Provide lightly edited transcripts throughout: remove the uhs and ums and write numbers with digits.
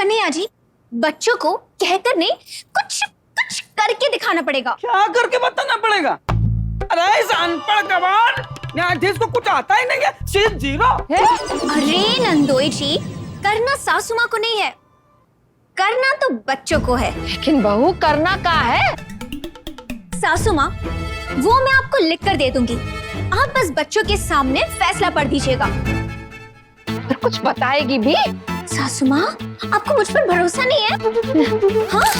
कन्हैया जी, बच्चों को कहकर नहीं, कुछ कुछ करके दिखाना पड़ेगा। क्या करके बताना पड़ेगा? अरे इस अनपढ़ गवार न्यायाधीश को कुछ आता ही नहीं है, सिर्फ जीरो। अरे नंदोई जी, करना सासू माँ को नहीं है, करना तो बच्चों को है। लेकिन बहू करना क्या है? सासू माँ, वो मैं आपको लिख कर दे दूंगी, आप बस बच्चों के सामने फैसला पढ़ दीजिएगा। और कुछ बताएगी भी? सासू माँ, आपको मुझ पर भरोसा नहीं है? हाँ?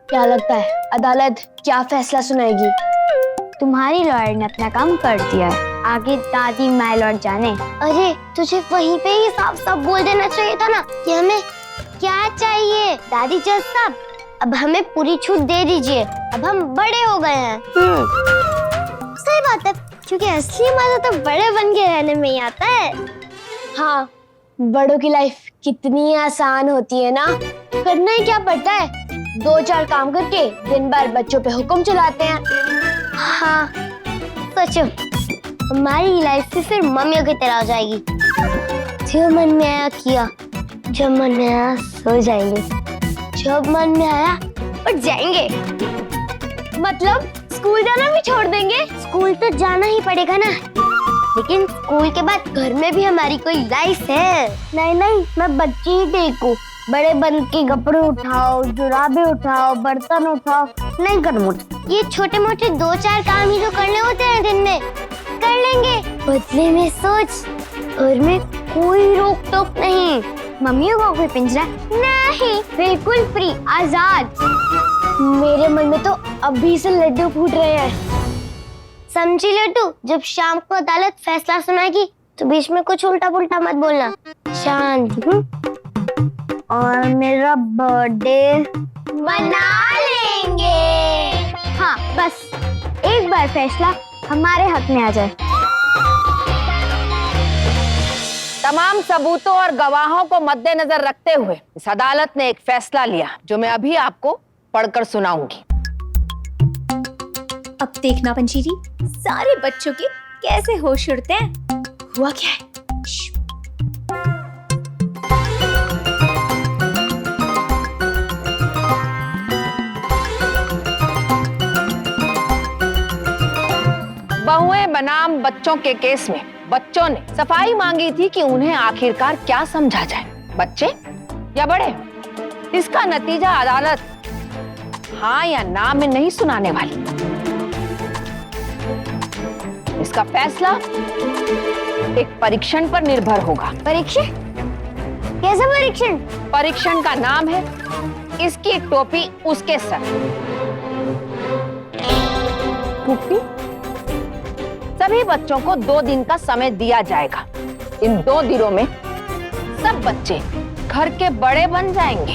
क्या लगता है अदालत क्या फैसला सुनाएगी? तुम्हारी लॉयर ने अपना काम कर दिया है, आगे दादी माय लॉर्ड जाने। अरे तुझे वहीं पे ही साफ साफ बोल देना चाहिए था ना कि हमें क्या चाहिए। दादी जज साहब, अब हमें पूरी छूट दे दीजिए, अब हम बड़े हो गए हैं। सही बात है, क्योंकि असली मजा तो बड़े बन के रहने में ही आता है। हाँ, बड़ों की लाइफ कितनी आसान होती है ना। करना ही क्या पड़ता है, 2-4 काम करके दिन भर बच्चों पे हुक्म चलाते हैं। हाँ सोचो, हमारी लाइफ भी फिर मम्मियों की तरह हो जाएगी। जो मन में आया किया, जब मन में आया सो जाएंगे, जब मन में आया उठ जाएंगे। मतलब स्कूल जाना भी छोड़ देंगे? स्कूल तो जाना ही पड़ेगा ना, लेकिन स्कूल के बाद घर में भी हमारी कोई लाइफ है। नहीं नहीं, मैं बच्ची ही ठीक हूँ। बड़े बन के कपड़े उठाओ, जुराबे उठाओ, बर्तन उठाओ, नहीं करूँगा। ये छोटे मोटे 2-4 काम ही तो करने होते हैं दिन में, कर लेंगे। बदले में सोच, घर में कोई रोक टोक नहीं, मम्मियों को कोई पिंजरा नहीं, बिल्कुल फ्री, आजाद। मेरे मन में तो अभी से लड्डू फूट रहे हैं। समझी लड्डू, जब शाम को अदालत फैसला सुनाएगी तो बीच में कुछ उल्टा पुल्टा मत बोलना। शांत। और मेरा बर्थडे मना लेंगे। हाँ, बस एक बार फैसला हमारे हक में आ जाए। तमाम सबूतों और गवाहों को मद्देनजर रखते हुए इस अदालत ने एक फैसला लिया, जो मैं अभी आपको पढ़कर सुनाऊंगी। अब देखना पंजीरी, सारे बच्चों के कैसे होश उड़ते हैं। हुआ क्या है? बहुएं बनाम बच्चों के केस में बच्चों ने सफाई मांगी थी कि उन्हें आखिरकार क्या समझा जाए, बच्चे या बड़े। इसका नतीजा अदालत हाँ या ना में नहीं सुनाने वाली। इसका फैसला एक परीक्षण पर निर्भर होगा। परीक्षण? कैसा परीक्षण? परीक्षण का नाम है इसकी टोपी उसके सर। टोपी? सभी बच्चों को 2 दिन का समय दिया जाएगा। इन 2 दिनों में सब बच्चे घर के बड़े बन जाएंगे।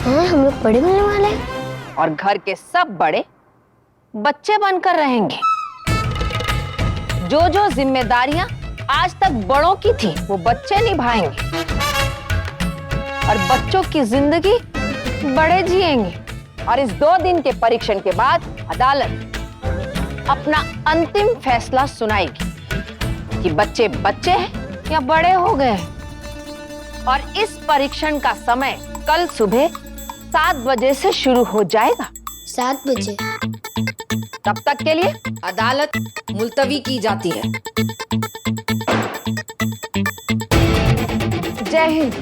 हाँ, हम लोग बड़े बनने वाले हैं। और घर के सब बड़े बच्चे बनकर रहेंगे। जो जो जिम्मेदारियां आज तक बड़ों की थी, वो बच्चे निभाएंगे। और बच्चों की जिंदगी बड़े जिएंगे। और इस 2 दिन के परीक्षण के बाद अदालत अपना अंतिम फैसला सुनाएगी कि बच्चे बच्चे हैं या बड़े हो गए। और इस परीक्षण का समय कल सुबह 7 बजे से शुरू हो जाएगा। 7 बजे? तब तक के लिए अदालत मुलतवी की जाती है। जय हिंद।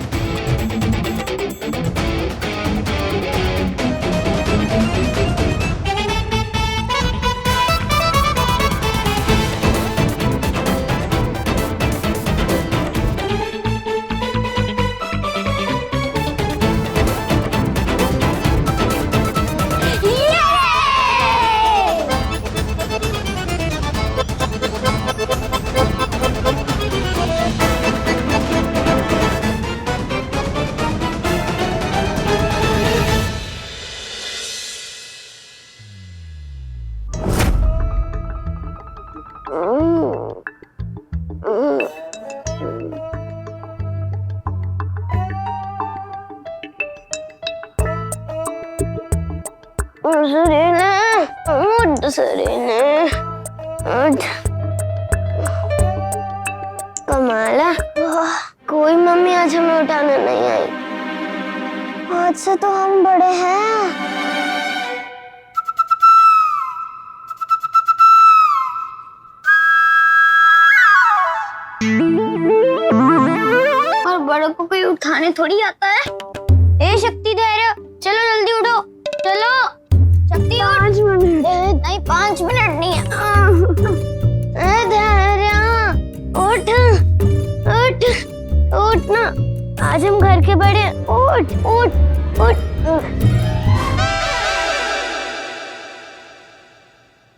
कमाला, कोई मम्मी आज हमें उठाने नहीं आई। आज से तो हम बड़े हैं। और बड़ों को कोई उठाने थोड़ी आता है। ए शक्ति धैर्य, चलो जल्दी उठो, चलो शक्ति, 5 मिनट नहीं, 5 मिनट नहीं। ए धैर्य, उठ उठ उठ ना, आज हम घर के बड़े। उठ उठ उठ।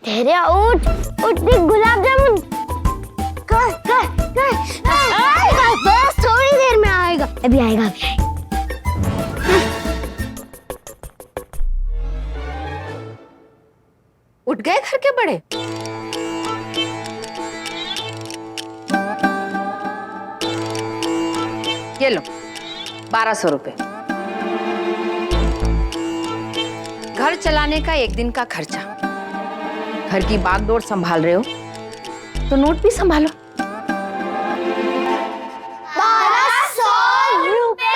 धैर्य उठ उठ, देख गुलाब जामुन। कर कर कर, आएगा, बस थोड़ी देर में आएगा। अभी आएगा, अभी आएगा। उठ गए घर के बड़े? ये लो 1200 रुपए, घर चलाने का एक दिन का खर्चा। घर की बागडोर संभाल रहे हो तो नोट भी संभालो। 1200 रुपए।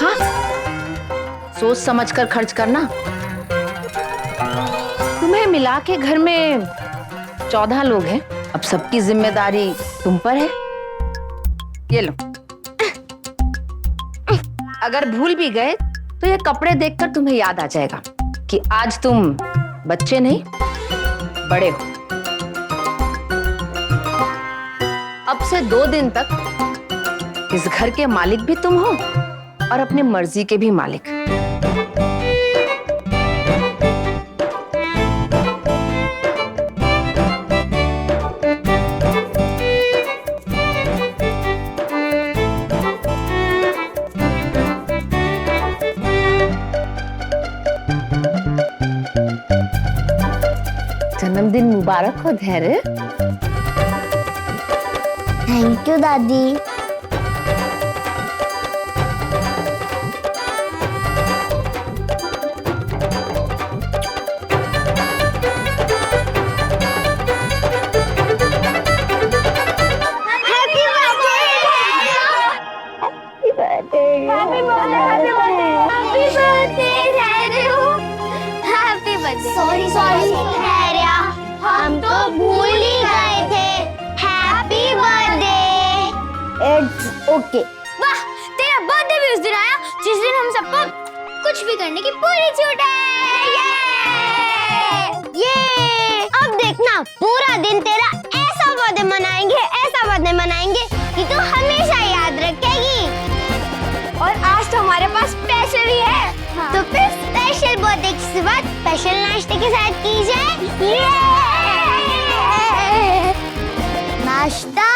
हाँ, सोच समझकर खर्च करना। तुम्हें मिला के घर में 14 लोग हैं, अब सबकी जिम्मेदारी तुम पर है। ये लो, अगर भूल भी गए तो ये कपड़े देखकर तुम्हें याद आ जाएगा कि आज तुम बच्चे नहीं बड़े हो। अब से 2 दिन तक इस घर के मालिक भी तुम हो और अपनी मर्जी के भी मालिक। जन्मदिन मुबारक हो धैर्य। थैंक यू दादी। सॉरी सॉरी धैर्य, हम तो भूल ही गए थे। Happy birthday. It's okay. वाह, तेरा बर्थडे भी उस दिन आया जिस दिन हम सबको कुछ भी करने की पूरी छूट है। ये अब देखना, पूरा दिन तेरा ऐसा बर्थडे मनाएंगे कि तू हमेशा याद रखेगी। और आज तो हमारे पास स्पेशल ही है। हाँ। तो फिर स्पेशल बर्थडे की शुरुआत स्पेशल नाश्ते के साथ की जाए। नाश्ता।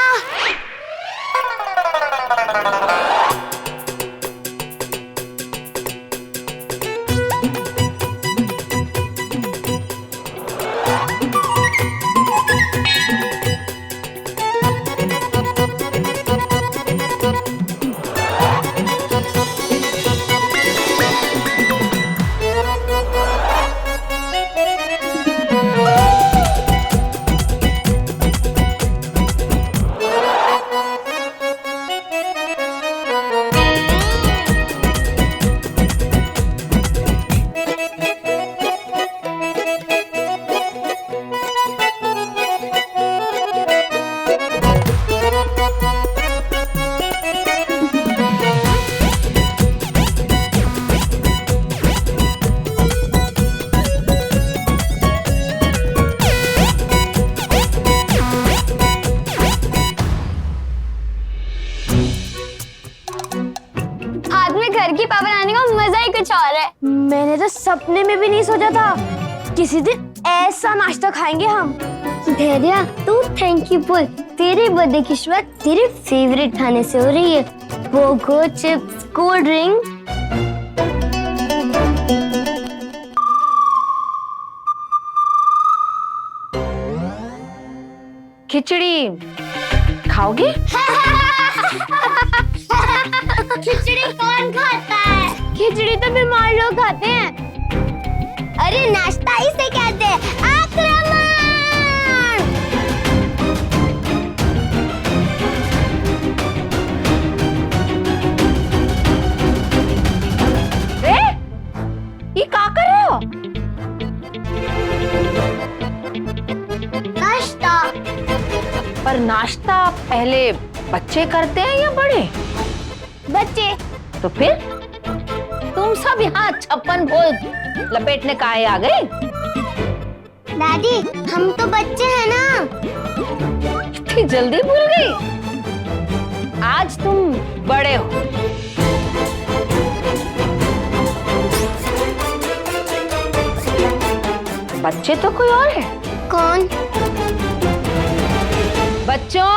घर की पावर आने का मजा ही कुछ और है। मैंने तो सपने में भी नहीं सोचा था किसी दिन ऐसा नाश्ता खाएंगे हम। धैर्य, तू थैंक यू बोल। तेरे बर्थडे की शुरुआत तेरे फेवरेट खाने से हो रही है, पोगो चिप्स, कोल्ड ड्रिंक। खिचड़ी खाओगे? खिचड़ी कौन खाता है? खिचड़ी तो बीमार लोग खाते हैं। अरे नाश्ता इसे कहते हैं, आक्रमण। रे, ये क्या कर रहे हो? नाश्ता। पर नाश्ता पहले बच्चे करते हैं या बड़े? बच्चे। तो फिर तुम सब यहाँ 56 भोज लपेटने काहे आ गए? दादी हम तो बच्चे हैं ना। इतनी जल्दी भूल गई? आज तुम बड़े हो। बच्चे तो कोई और है। कौन? बच्चों,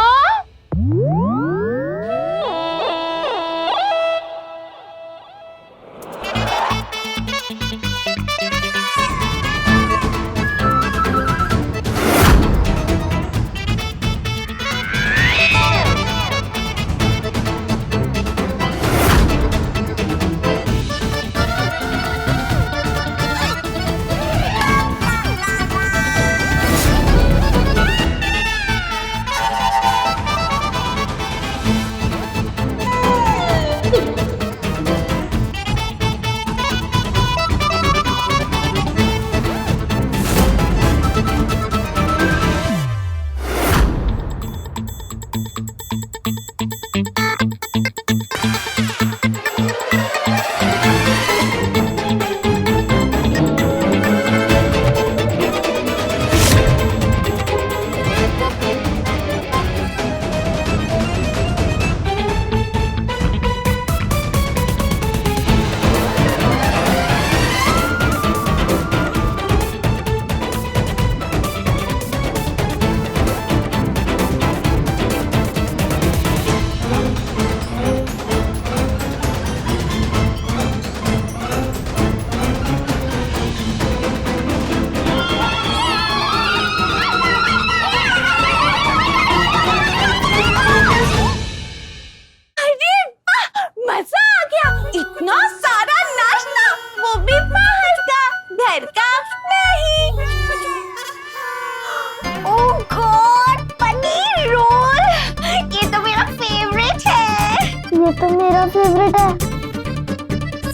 ये तो मेरा फेवरेट है।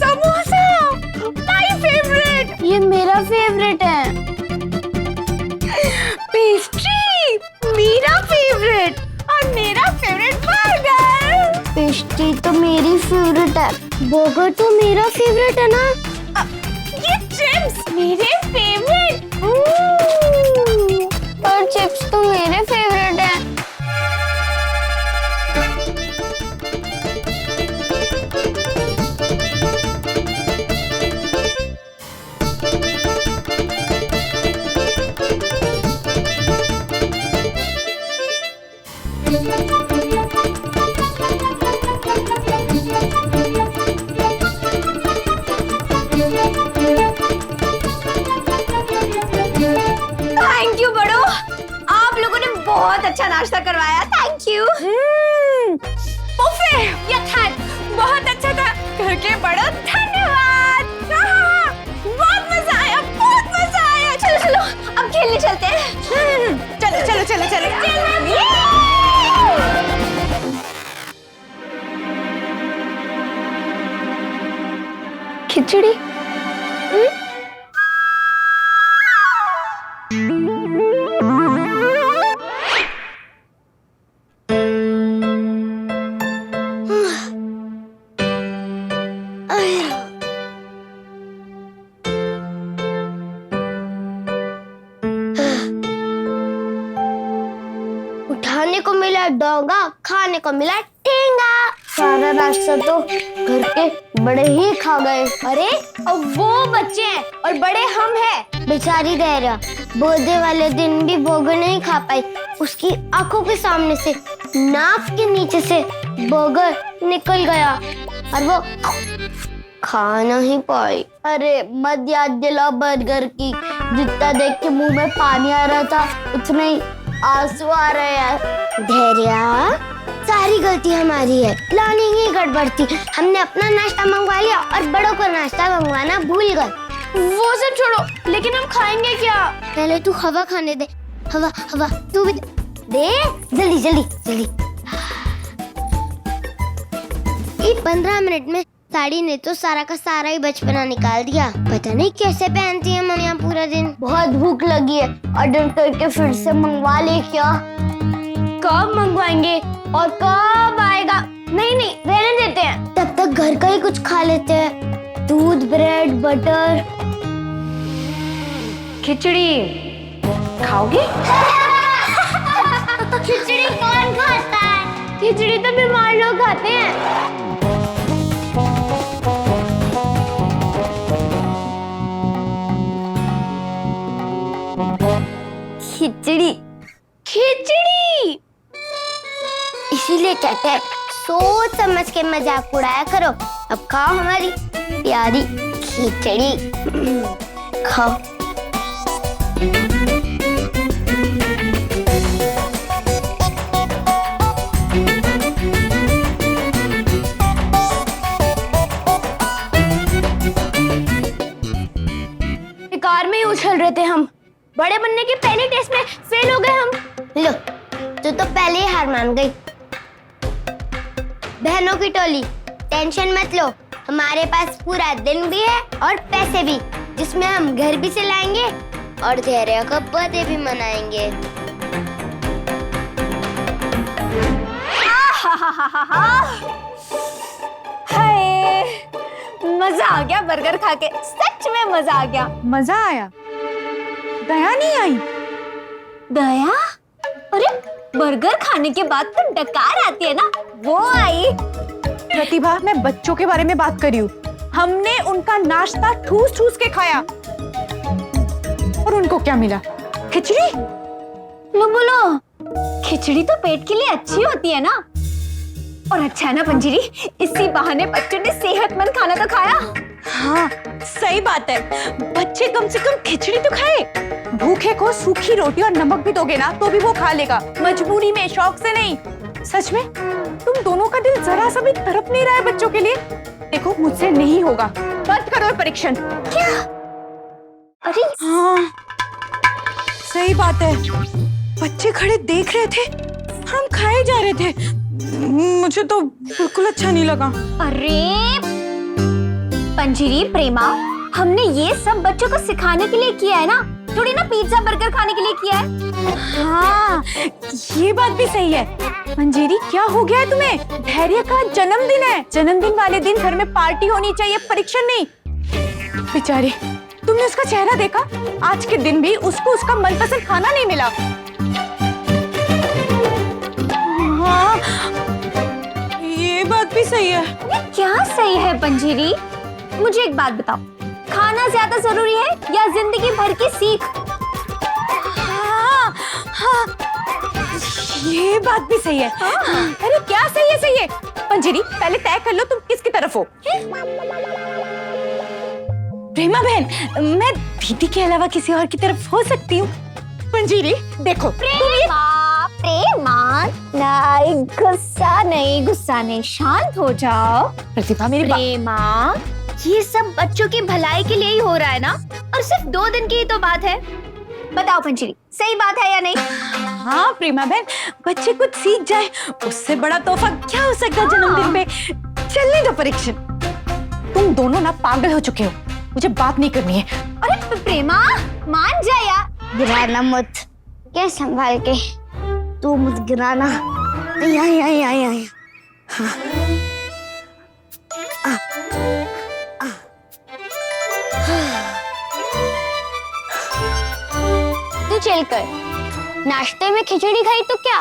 Samosa, my favourite. ये मेरा फेवरेट है। पेस्ट्री, मेरा फेवरेट। और मेरा फेवरेट बर्गर। पेस्ट्री तो मेरी फेवरेट है। बर्गर तो मेरा फेवरेट है ना। ये चिप्स मेरे फेवरेट। पर चिप्स तो मेरे फेवरेट है। थैंक यू बड़ो, आप लोगों ने बहुत अच्छा नाश्ता करवाया। Thank you. बुफे यथार्थ बहुत अच्छा था। घर के बड़ो धन्यवाद। बहुत मजा आया, बहुत मजा आया। चलो चलो अब खेलने चलते हैं। चलो चलो चलो चलो। खिचड़ी? उठाने को मिला डोंगा, खाने को मिला ठेंगा। सारा नाश्ता तो घर के बड़े ही खा गए। अरे और वो बच्चे हैं और बड़े हम हैं। बेचारी दहरिया बर्थडे वाले दिन भी बर्गर नहीं खा पाई। उसकी आंखों के सामने से नाक के नीचे से बर्गर निकल गया और वो खा नहीं पाई। अरे मत याद दिला बर्गर की। जितना देख के मुंह में पानी आ रहा था उतना ही आंसू आ रहे हैं। धैर्या, सारी गलती हमारी है। प्लानिंग ही गड़बड़ थी। हमने अपना नाश्ता मंगवा लिया और बड़ों को नाश्ता मंगवाना भूल गए। वो सब छोड़ो, लेकिन हम खाएंगे क्या? पहले तू हवा खाने दे। हवा हवा तू भी दे, जल्दी जल्दी जल्दी। ये 15 मिनट में साड़ी ने तो सारा का सारा ही बचपना निकाल दिया। पता नहीं कैसे पहनती है मम्मियाँ पूरा दिन। बहुत भूख लगी है, ऑर्डर करके फिर से मंगवा ले क्या? कब मंगवाएंगे और कब आएगा? नहीं नहीं, रहने देते हैं। तब तक घर का ही कुछ खा लेते हैं, दूध, ब्रेड, बटर। खिचड़ी खाओगी? खिचड़ी कौन खाता है? खिचड़ी तो बीमार लोग खाते हैं। खिचड़ी खिचड़ी इसीलिए कहते हैं सोच समझ के मजाक उड़ाया करो। अब खाओ हमारी प्यारी खिचड़ी। खाओ। कार में ही उछल रहे थे हम, बड़े बनने के पहले टेस्ट में फेल हो गए हम। लो, तू तो पहले ही हार मान गई। बहनों की टोली, टेंशन मत लो, हमारे पास पूरा दिन भी है और पैसे भी, जिसमें हम घर भी चलाएंगे और धैर्य का बर्थडे भी मनाएंगे। हाय, मजा आ गया बर्गर खा के, सच में मजा आ गया। मजा आया? दया नहीं आई? दया? अरे बर्गर खाने के बाद तो डकार आती है ना, वो आई। प्रतिभा, मैं बच्चों के बारे में बात कर रही हूँ। हमने उनका नाश्ता ठूस ठूस के खाया और उनको क्या मिला? खिचड़ी। लो बोलो, खिचड़ी तो पेट के लिए अच्छी होती है ना, और अच्छा है ना पंजीरी, इसी बहाने बच्चों ने सेहतमंद खाना तो खाया। हाँ सही बात है, बच्चे कम से कम खिचड़ी तो खाए। भूखे को सूखी रोटी और नमक भी दोगे ना तो भी वो खा लेगा, मजबूरी में, शौक से नहीं। सच में तुम दोनों का दिल जरा सा भी तड़प नहीं रहा है बच्चों के लिए। देखो मुझसे नहीं होगा, बंद करो परीक्षण। क्या? अरे हाँ सही बात है, बच्चे खड़े देख रहे थे और हम खाए जा रहे थे। मुझे तो बिल्कुल अच्छा नहीं लगा। अरे पंजीरी, प्रेमा, हमने ये सब बच्चों को सिखाने के लिए किया है ना, थोड़ी ना पिज्जा बर्गर खाने के लिए किया है। हाँ ये बात भी सही है। मंजीरी, क्या हो गया है तुम्हें? धैर्य का जन्मदिन है, जन्मदिन वाले दिन घर में पार्टी होनी चाहिए, परीक्षण नहीं। बेचारी, तुमने उसका चेहरा देखा? आज के दिन भी उसको उसका मनपसंद खाना नहीं मिला। हाँ ये बात भी सही है। ये क्या सही है पंजीरी? मुझे एक बात बताओ, खाना ज्यादा जरूरी है या जिंदगी भर की सीख? हाँ, हाँ, ये बात भी सही है। हाँ। अरे क्या सही है? सही है पंजीरी, पहले तय कर लो तुम किसकी तरफ हो। प्रेमा बहन, मैं दीदी के अलावा किसी और की तरफ हो सकती हूँ। पंजीरी देखो, प्रेमा, प्रेमा, नहीं गुस्सा नहीं, गुस्सा नहीं, शांत हो जाओ। प्रतिभा मेरी प्रेमा, ये सब बच्चों की भलाई के लिए ही हो रहा है ना, और सिर्फ 2 दिन की ही तो बात है। बताओ पंजीरी, सही बात है या नहीं? हाँ प्रेमा बहन, बच्चे कुछ सीख जाए, उससे बड़ा तोहफा क्या हो सकता है जन्मदिन पे। चलने दो परीक्षण। तुम दोनों ना पागल हो चुके हो, मुझे बात नहीं करनी है। अरे प्रेमा, मान जा यार। गिराना मत, क्या संभाल के, तू मत गिराना। आई। तू चल कर, नाश्ते में खिचड़ी खाई तो क्या?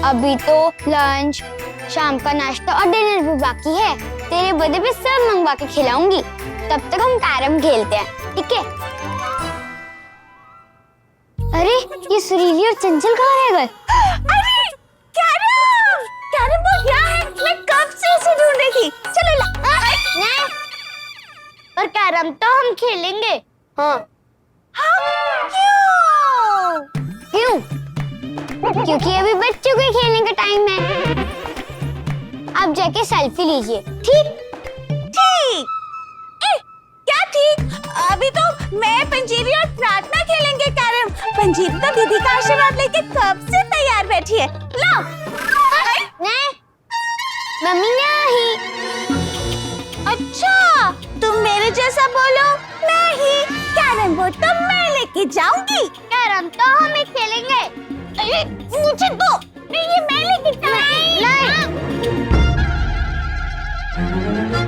अभी तो लंच, शाम का नाश्ता और डिनर भी बाकी है। तेरे बर्थडे पे सब मंगवा के खिलाऊंगी, तब तक हम कैरम खेलते हैं, ठीक है? अरे ये सुरीली और चंचल कहाँ रह गए? अरे कैरम, कैरम बोर्ड क्या है? मैं कब से इसे ढूंढ रही थी। चलो ला। नहीं, पर कैरम तो हम खेलेंगे। हाँ। क्यों? क्योंकि अभी बच्चों के खेलने का टाइम है। अब जाके सेल्फी लीजिए, ठीक? ठीक? क्या ठीक? अभी मैं पंजीरी और प्रार्थना खेलेंगे कैरम। पंजीरी तो दीदी का आशीर्वाद लेके कब से तैयार बैठी है। लो। नहीं, मम्मी नहीं। अच्छा, तुम मेरे जैसा बोलो। नहीं, कैरम बोर्ड तो मैं लेके जाऊंगी। कैरम तो हम ही खेलेंगे। अरे, मुझे दो। नहीं, ये मैं लेके जाऊंगी।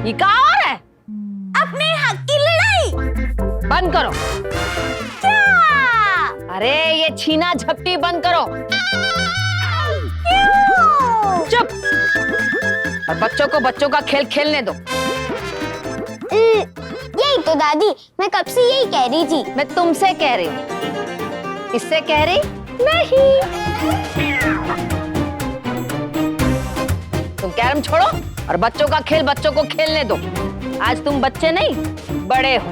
ये क्या हो रहा है? अपने हक की लड़ाई। बंद करो। क्या? अरे ये छीना झपटी बंद करो। क्यों? चुप। और बच्चों को बच्चों का खेल खेलने दो। यही तो दादी, मैं कब से यही कह रही थी। मैं तुमसे कह रही हूँ, इससे कह रही नहीं। तुम कैरम छोड़ो और बच्चों का खेल बच्चों को खेलने दो। आज तुम बच्चे नहीं, बड़े हो।